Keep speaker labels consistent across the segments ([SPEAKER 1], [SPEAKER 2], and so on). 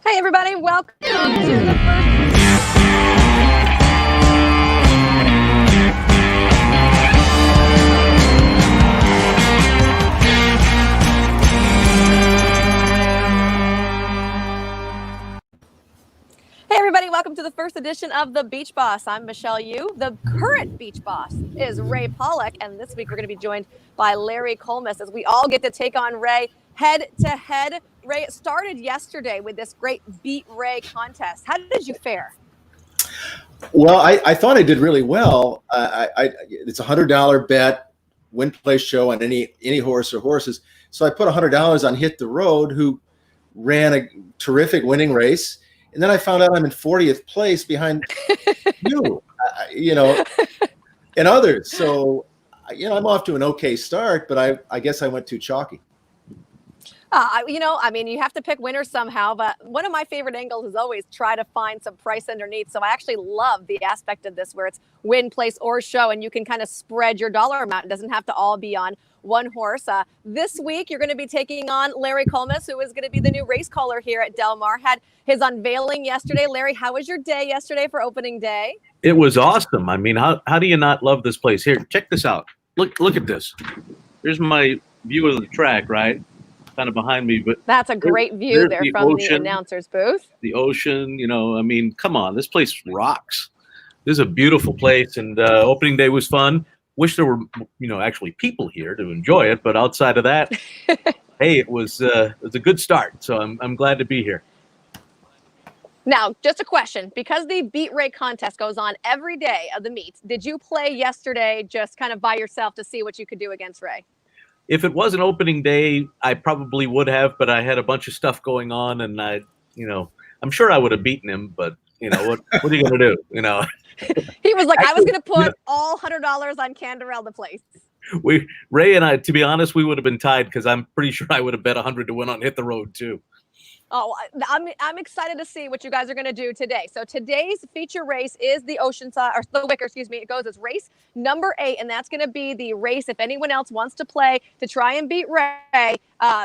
[SPEAKER 1] Hey, everybody, welcome to the first. Hey, everybody, welcome to the first edition of The Beach Boss. I'm Michelle Yu. The current Beach Boss is Ray Paulick, and this week we're going to be joined by Ray Collmus as we all get to take on Ray head-to-head. Ray, it started yesterday with this great Beat Ray contest. How did you fare?
[SPEAKER 2] Well, I thought I did really well. It's a $100 bet, win, play, show on any horse or horses. So I put $100 on Hit the Road, who ran a terrific winning race. And then I found out I'm in 40th place behind you, and others. So, I'm off to an okay start, but I guess I went too chalky.
[SPEAKER 1] You have to pick winners somehow, but one of my favorite angles is always try to find some price underneath. So I actually love the aspect of this where it's win, place, or show, and you can kind of spread your dollar amount. It doesn't have to all be on one horse. This week, you're going to be taking on Ray Collmus, who is going to be the new race caller here at Del Mar. Had his unveiling yesterday. Larry, how was your day yesterday for opening day?
[SPEAKER 3] It was awesome. I mean, how do you not love this place? Here, check this out. Look at this. Here's my view of the track, right? Kind of behind me, but
[SPEAKER 1] that's a great view there from the announcer's booth.
[SPEAKER 3] The ocean, come on, this place rocks. This is a beautiful place, and opening day was fun. Wish there were, actually people here to enjoy it, but outside of that, hey, it was a good start. So I'm glad to be here.
[SPEAKER 1] Now, just a question, because the Beat Ray contest goes on every day of the meet, did you play yesterday just kind of by yourself to see what you could do against Ray?
[SPEAKER 3] If it wasn't opening day, I probably would have, but I had a bunch of stuff going on, and I'm sure I would have beaten him, but what are you going to do?
[SPEAKER 1] He was like, I was going to put all $100 on Canderel to place.
[SPEAKER 3] Ray and I, to be honest, we would have been tied because I'm pretty sure I would have bet 100 to win on Hit the Road too.
[SPEAKER 1] Oh, I'm excited to see what you guys are going to do today. So today's feature race is the Oceanside, or the Wicker, excuse me. It goes as race number 8, and that's going to be the race. If anyone else wants to play to try and beat Ray,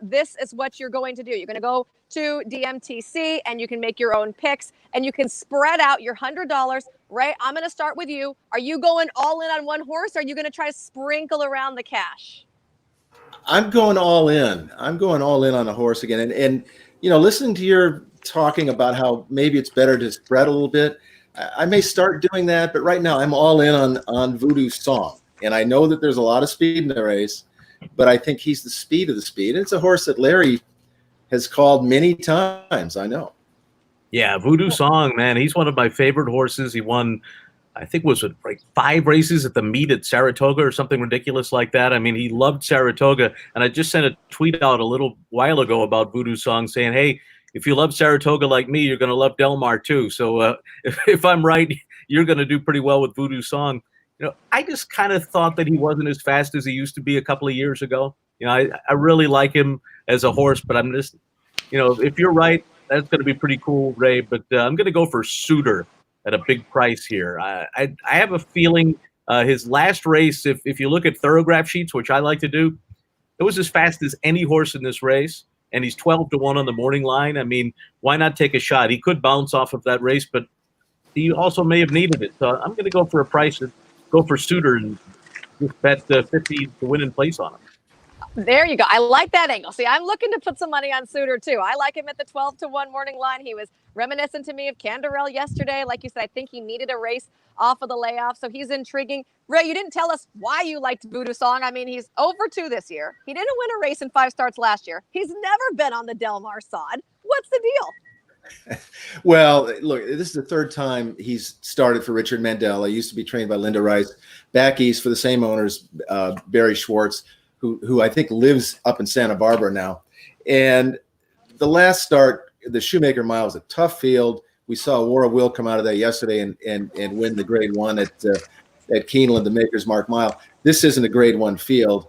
[SPEAKER 1] this is what you're going to do. You're going to go to DMTC, and you can make your own picks, and you can spread out your $100. Ray, I'm going to start with you. Are you going all in on one horse, or are you going to try to sprinkle around the cash?
[SPEAKER 2] I'm going all in. I'm going all in on a horse again, and listening to your talking about how maybe it's better to spread a little bit, I may start doing that. But right now, I'm all in on Voodoo Song. And I know that there's a lot of speed in the race, but I think he's the speed of the speed. And it's a horse that Larry has called many times, I know.
[SPEAKER 3] Yeah, Voodoo Song, man. He's one of my favorite horses. He won, I think, was it like 5 races at the meet at Saratoga or something ridiculous like that. I mean, he loved Saratoga. And I just sent a tweet out a little while ago about Voodoo Song saying, hey, if you love Saratoga like me, you're going to love Del Mar too. So if I'm right, you're going to do pretty well with Voodoo Song. I just kind of thought that he wasn't as fast as he used to be a couple of years ago. I really like him as a horse, but I'm just, if you're right, that's going to be pretty cool, Ray. But I'm going to go for Suitor at a big price here. I have a feeling his last race, if you look at thoroughgraph sheets, which I like to do, it was as fast as any horse in this race, and he's 12-1 on the morning line. I mean, why not take a shot? He could bounce off of that race, but he also may have needed it. So I'm going to go for a price and go for Suitor and just bet 50 to win in place on him.
[SPEAKER 1] There you go. I like that angle. See, I'm looking to put some money on Suitor too. I like him at the 12-1 morning line. He was reminiscent to me of Canderel yesterday. Like you said, I think he needed a race off of the layoff, so he's intriguing. Ray, you didn't tell us why you liked Voodoo Song. I mean, he's over 2 this year. He didn't win a race in 5 starts last year. He's never been on the Del Mar sod. What's the deal?
[SPEAKER 2] Well, look, this is the 3rd time he's started for Richard Mandel. He used to be trained by Linda Rice. Back east for the same owners, Barry Schwartz, who I think lives up in Santa Barbara now. And the last start, the Shoemaker Mile, was a tough field. We saw War of Will come out of that yesterday and win the Grade 1 at Keeneland, the Maker's Mark Mile. This isn't a Grade 1 field.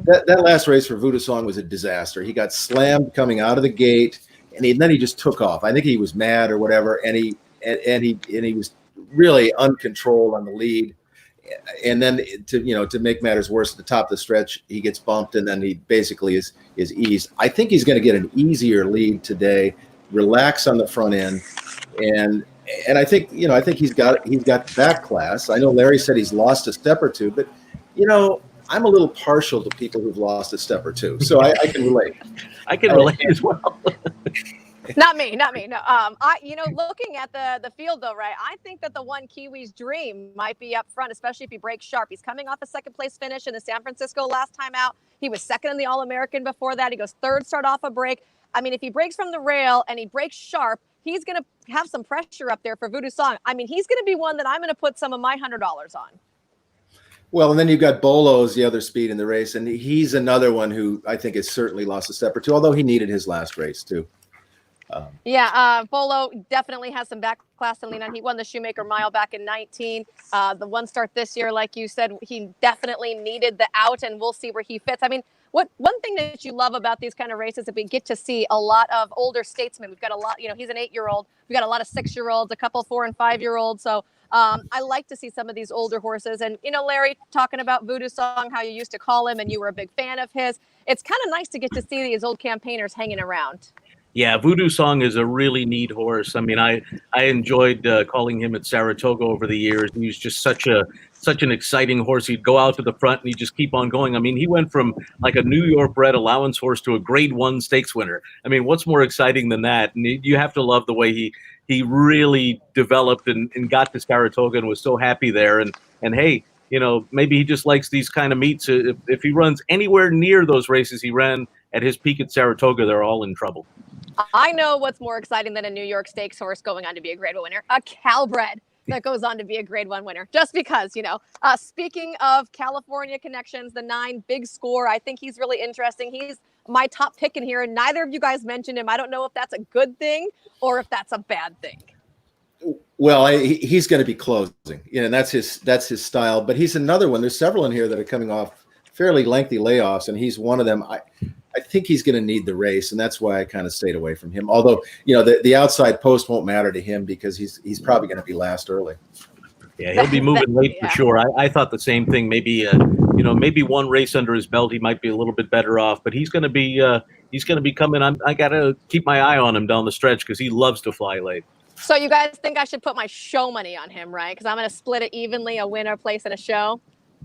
[SPEAKER 2] That last race for Voodoo Song was a disaster. He got slammed coming out of the gate, and then he just took off. I think he was mad or whatever, and he was really uncontrolled on the lead. And then to make matters worse, at the top of the stretch, he gets bumped, and then he basically is eased. I think he's going to get an easier lead today. relax on the front end, and I think he's got back class. I know Larry said he's lost a step or two, but I'm a little partial to people who've lost a step or two, so I can relate.
[SPEAKER 3] I can relate as well.
[SPEAKER 1] Not me. No. Looking at the field though, right? I think that the one Kiwi's dream might be up front, especially if he breaks sharp. He's coming off a second place finish in the San Francisco last time out. He was second in the All-American before that. He goes third, start off a break. I mean, if he breaks from the rail and he breaks sharp, he's going to have some pressure up there for Voodoo Song. I mean, he's going to be one that I'm going to put some of my $100 on.
[SPEAKER 2] Well, and then you've got Bolo's the other speed in the race, and he's another one who I think has certainly lost a step or two, although he needed his last race too.
[SPEAKER 1] Bolo definitely has some back class to lean on. He won the Shoemaker Mile back in 19. The one start this year, like you said, he definitely needed the out, and we'll see where he fits. I mean, one thing that you love about these kind of races is we get to see a lot of older statesmen. We've got a lot, he's an 8-year-old. We've got a lot of 6-year-olds, a couple 4- and 5-year-olds. So I like to see some of these older horses. And, Larry, talking about Voodoo Song, how you used to call him and you were a big fan of his. It's kind of nice to get to see these old campaigners hanging around.
[SPEAKER 3] Yeah, Voodoo Song is a really neat horse. I mean, I enjoyed calling him at Saratoga over the years. He was just such an exciting horse. He'd go out to the front and he'd just keep on going. I mean, he went from like a New York bred allowance horse to a Grade 1 stakes winner. I mean, what's more exciting than that? And you have to love the way he really developed and got to Saratoga and was so happy there. And hey, maybe he just likes these kind of meets. If he runs anywhere near those races he ran at his peak at Saratoga, they're all in trouble.
[SPEAKER 1] I know what's more exciting than a New York Stakes horse going on to be a Grade 1 winner, a Calbred that goes on to be a Grade 1 winner, just because, speaking of California connections, the 9 Big Score, I think he's really interesting. He's my top pick in here, and neither of you guys mentioned him. I don't know if that's a good thing or if that's a bad thing.
[SPEAKER 2] Well, he's going to be closing, and that's his style, but he's another one. There's several in here that are coming off fairly lengthy layoffs, and he's one of them. I think he's going to need the race, and that's why I kind of stayed away from him. Although, the outside post won't matter to him because he's probably going to be last early.
[SPEAKER 3] Yeah, he'll be moving late for sure. I thought the same thing. Maybe maybe one race under his belt, he might be a little bit better off. But he's going to be coming. I got to keep my eye on him down the stretch because he loves to fly late.
[SPEAKER 1] So you guys think I should put my show money on him, right? Because I'm going to split it evenly, a winner, place, and a show.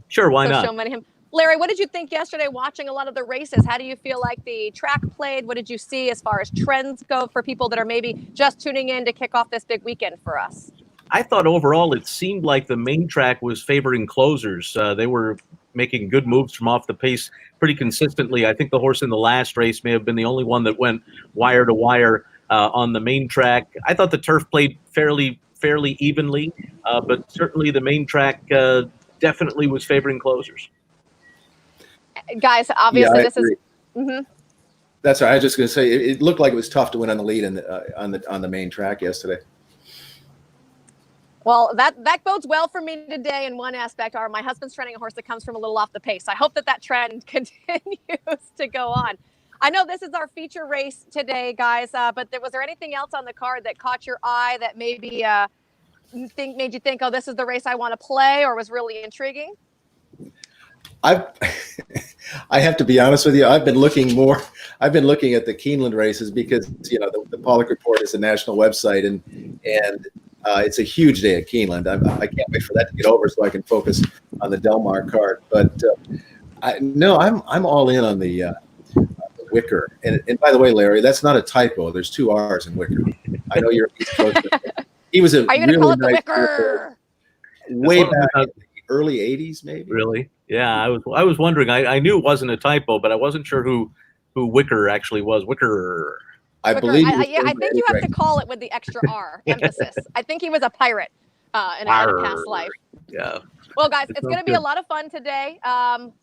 [SPEAKER 3] Sure, why not?
[SPEAKER 1] Show money him. Larry, what did you think yesterday watching a lot of the races? How do you feel like the track played? What did you see as far as trends go for people that are maybe just tuning in to kick off this big weekend for us?
[SPEAKER 3] I thought overall it seemed like the main track was favoring closers. They were making good moves from off the pace pretty consistently. I think the horse in the last race may have been the only one that went wire to wire on the main track. I thought the turf played fairly evenly, but certainly the main track definitely was favoring closers.
[SPEAKER 1] Guys, obviously this is.
[SPEAKER 2] That's right. I was just going to say it looked like it was tough to win on the lead on the main track yesterday.
[SPEAKER 1] Well, that bodes well for me today in one aspect. My husband's training a horse that comes from a little off the pace. I hope that trend continues to go on. I know this is our feature race today, guys, but was there anything else on the card that caught your eye that maybe made you think, oh, this is the race I want to play, or was really intriguing?
[SPEAKER 2] I have to be honest with you. I've been looking at the Keeneland races because the Paulick Report is a national website, and it's a huge day at Keeneland. I can't wait for that to get over so I can focus on the Del Mar card. But I'm all in on the Wicker. And by the way, Larry, that's not a typo. There's 2 R's in Wicker. I know you're East Coast. He was a. Are you going to call it the Wicker? Way back in the early '80s, maybe.
[SPEAKER 3] Really? Yeah, I was wondering. I knew it wasn't a typo, but I wasn't sure who Wicker actually was. Wicker.
[SPEAKER 2] I believe.
[SPEAKER 1] I think you have to call it with the extra R emphasis. I think he was a pirate in a past life.
[SPEAKER 3] Yeah.
[SPEAKER 1] Well, guys, it's going to be a lot of fun today.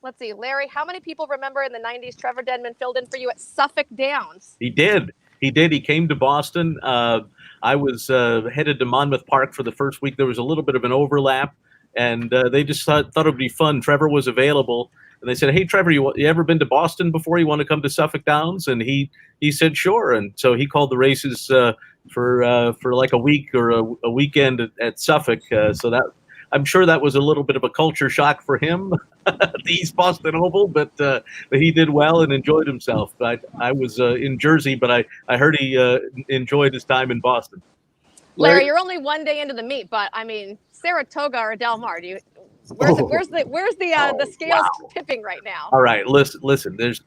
[SPEAKER 1] Let's see, Larry, how many people remember in the 90s Trevor Denman filled in for you at Suffolk Downs?
[SPEAKER 3] He did. He came to Boston. I was headed to Monmouth Park for the first week. There was a little bit of an overlap. And they just thought it would be fun. Trevor was available, and they said, "Hey, Trevor, you ever been to Boston before? You want to come to Suffolk Downs?" And he said, "Sure." And so he called the races for like a week or a weekend at Suffolk. So that I'm sure that was a little bit of a culture shock for him, the East Boston Oval, but he did well and enjoyed himself. I was in Jersey, but I heard he enjoyed his time in Boston.
[SPEAKER 1] Larry, you're only one day into the meet, but I mean, Saratoga or Del Mar, where's the scales tipping right now?
[SPEAKER 3] All right, listen. There's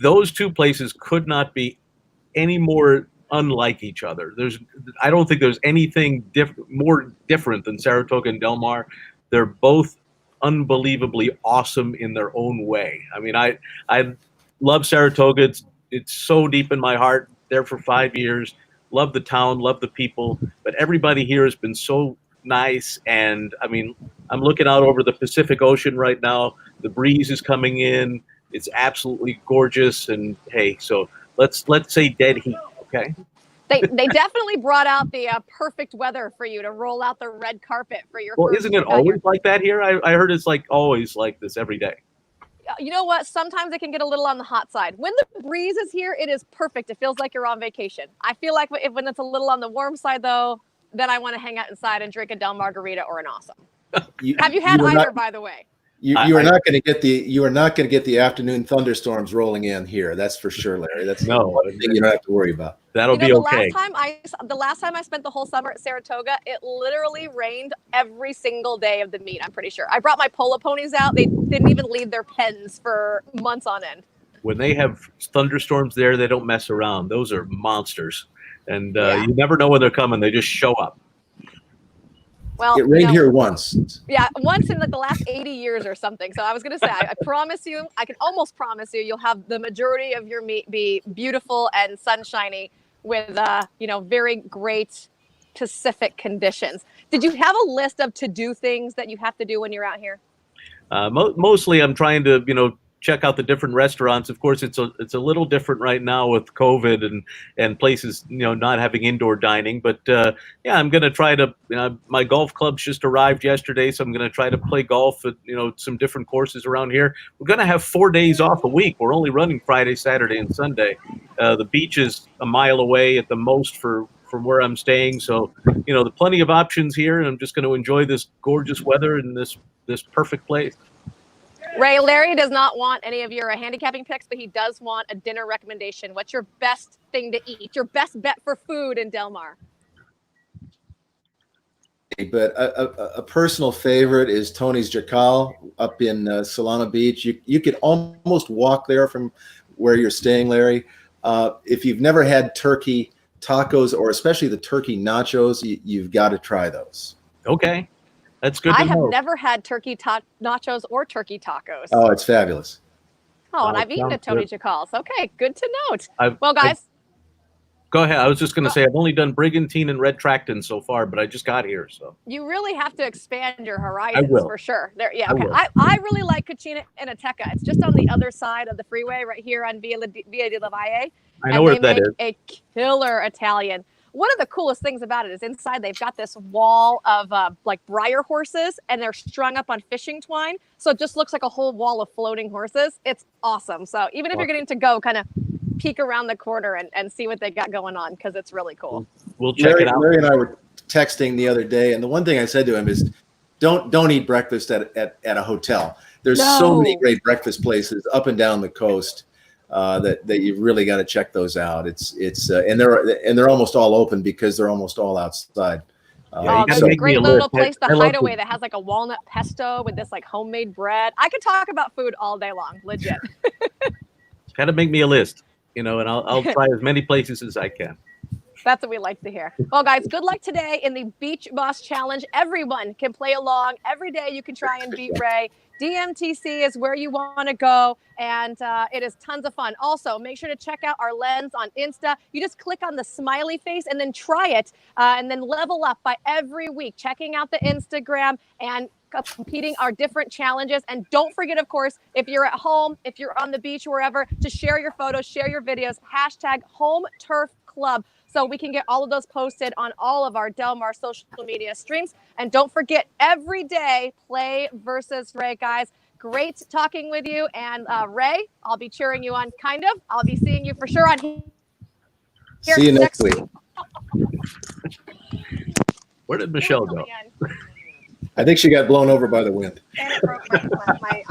[SPEAKER 3] those two places could not be any more unlike each other. I don't think there's anything more different than Saratoga and Del Mar. They're both unbelievably awesome in their own way. I mean, I love Saratoga. It's so deep in my heart. There for 5 years. Love the town, love the people, but everybody here has been so nice. And I mean, I'm looking out over the Pacific Ocean right now. The breeze is coming in. It's absolutely gorgeous. And hey, so let's say dead heat. Okay.
[SPEAKER 1] They definitely brought out the perfect weather for you to roll out the red carpet for your.
[SPEAKER 3] Well, isn't it always like that here? I heard it's like always like this every day.
[SPEAKER 1] You know what? Sometimes it can get a little on the hot side. When the breeze is here, it is perfect. It feels like you're on vacation. I feel like when it's a little on the warm side, though, then I want to hang out inside and drink a Del Margarita or an Awesome. Have you had either, by the way?
[SPEAKER 2] You are not going to get the afternoon thunderstorms rolling in here. That's for sure, Larry. That's one thing you don't have to worry about.
[SPEAKER 3] That'll be okay.
[SPEAKER 1] The last time I spent the whole summer at Saratoga, it literally rained every single day of the meet. I'm pretty sure. I brought my polo ponies out. They didn't even leave their pens for months on end.
[SPEAKER 3] When they have thunderstorms there, they don't mess around. Those are monsters, and you never know when they're coming. They just show up.
[SPEAKER 1] Well,
[SPEAKER 2] it rained here once.
[SPEAKER 1] Yeah, once in like the last 80 years or something. So I was going to say, I promise you, I can almost promise you, you'll have the majority of your meet be beautiful and sunshiny with, very great Pacific conditions. Did you have a list of to-do things that you have to do when you're out here?
[SPEAKER 3] Mostly I'm trying to, check out the different restaurants. Of course, it's a little different right now with COVID and places, not having indoor dining. But I'm going to try to. My golf club's just arrived yesterday, so I'm going to try to play golf at some different courses around here. We're going to have 4 days off a week. We're only running Friday, Saturday, and Sunday. The beach is a mile away at the most from where I'm staying, so there's plenty of options here, and I'm just going to enjoy this gorgeous weather and this perfect place.
[SPEAKER 1] Ray, Larry does not want any of your handicapping picks, but he does want a dinner recommendation. What's your best thing to eat? Your best bet for food in Del Mar?
[SPEAKER 2] But a personal favorite is Tony's Jacal up in Solana Beach. You could almost walk there from where you're staying, Larry. If you've never had turkey tacos or especially the turkey nachos, you've got to try those.
[SPEAKER 3] Okay. That's good.
[SPEAKER 1] I have never had turkey nachos or turkey tacos.
[SPEAKER 2] Oh, it's fabulous.
[SPEAKER 1] Oh, and I've eaten at Tony Jacal's. Okay, good to note. Well, guys.
[SPEAKER 3] Go ahead. I was just going to say I've only done Brigantine and Red Tracton so far, but I just got here. So
[SPEAKER 1] you really have to expand your horizons for sure. Okay. I really like Cucina and Ateca. It's just on the other side of the freeway right here on Via de la Valle.
[SPEAKER 3] I know where that is.
[SPEAKER 1] A killer Italian. One of the coolest things about it is inside they've got this wall of like briar horses, and they're strung up on fishing twine. So it just looks like a whole wall of floating horses. It's awesome. So even if you're getting to go, kind of peek around the corner and see what they got going on, because it's really cool.
[SPEAKER 3] We'll check it out.
[SPEAKER 2] Larry and I were texting the other day, and the one thing I said to him is, don't eat breakfast at a hotel. There's so many great breakfast places up and down the coast. That you really got to check those out. And they're almost all open because they're almost all outside.
[SPEAKER 1] There's a great little place, the Hideaway, that has like a walnut pesto with this like homemade bread. I could talk about food all day long, legit.
[SPEAKER 3] Kind of make me a list, and I'll try as many places as I can.
[SPEAKER 1] That's what we like to hear. Well, guys, good luck today in the Beach Boss Challenge. Everyone can play along. Every day you can try and beat Ray. DMTC is where you want to go, and it is tons of fun. Also, make sure to check out our lens on Insta. You just click on the smiley face and then try it, and then level up by every week, checking out the Instagram and competing our different challenges. And don't forget, of course, if you're at home, if you're on the beach, wherever, to share your photos, share your videos, #HomeTurfClub. So we can get all of those posted on all of our Del Mar social media streams. And don't forget, every day, play versus Ray, guys. Great talking with you. And Ray, I'll be cheering you on, kind of. I'll be seeing you for sure on here.
[SPEAKER 2] See you next week.
[SPEAKER 3] Where did Michelle go?
[SPEAKER 2] I think she got blown over by the wind.
[SPEAKER 1] And it broke my